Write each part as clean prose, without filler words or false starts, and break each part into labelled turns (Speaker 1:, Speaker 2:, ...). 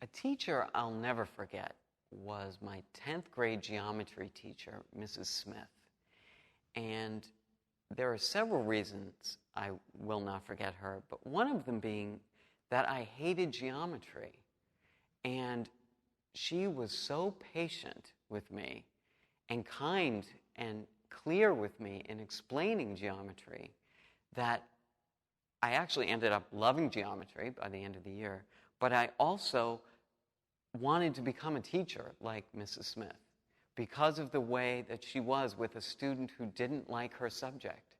Speaker 1: A teacher I'll never forget was my 10th grade geometry teacher, Mrs. Smith. And there are several reasons I will not forget her, but one of them being that I hated geometry. And she was so patient with me and kind and clear with me in explaining geometry that I actually ended up loving geometry by the end of the year, but I also wanted to become a teacher like Mrs. Smith because of the way that she was with a student who didn't like her subject.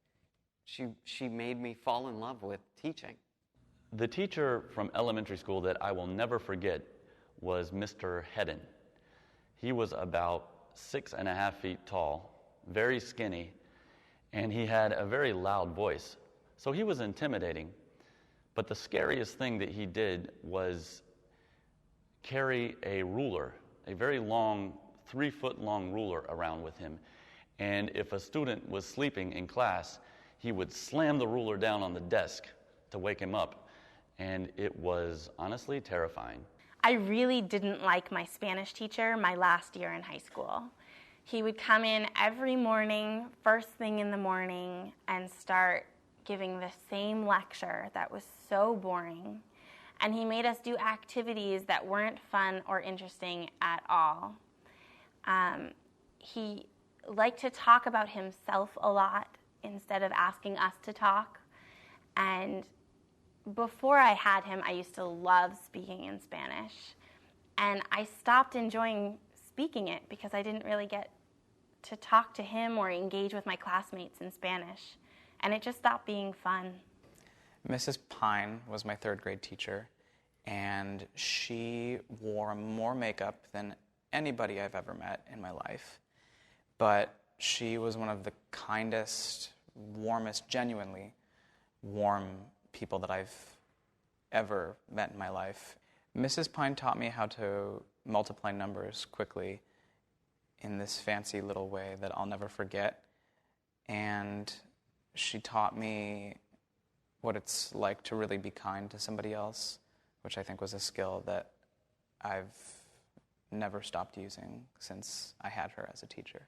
Speaker 1: She made me fall in love with teaching.
Speaker 2: The teacher from elementary school that I will never forget was Mr. Hedden. He was about 6.5 feet tall, very skinny, and he had a very loud voice. So he was intimidating. But the scariest thing that he did was carry a ruler, a very long, 3-foot-long ruler around with him. And if a student was sleeping in class, he would slam the ruler down on the desk to wake him up. And it was honestly terrifying.
Speaker 3: I really didn't like my Spanish teacher my last year in high school. He would come in every morning, first thing in the morning, and start giving the same lecture that was so boring. And he made us do activities that weren't fun or interesting at all. He liked to talk about himself a lot instead of asking us to talk. And before I had him, I used to love speaking in Spanish. And I stopped enjoying speaking it because I didn't really get to talk to him or engage with my classmates in Spanish. And it just stopped being fun.
Speaker 4: Mrs. Pine was my 3rd grade teacher, and she wore more makeup than anybody I've ever met in my life. But she was one of the kindest, warmest, genuinely warm people that I've ever met in my life. Mrs. Pine taught me how to multiply numbers quickly in this fancy little way that I'll never forget. And she taught me what it's like to really be kind to somebody else, which I think was a skill that I've never stopped using since I had her as a teacher.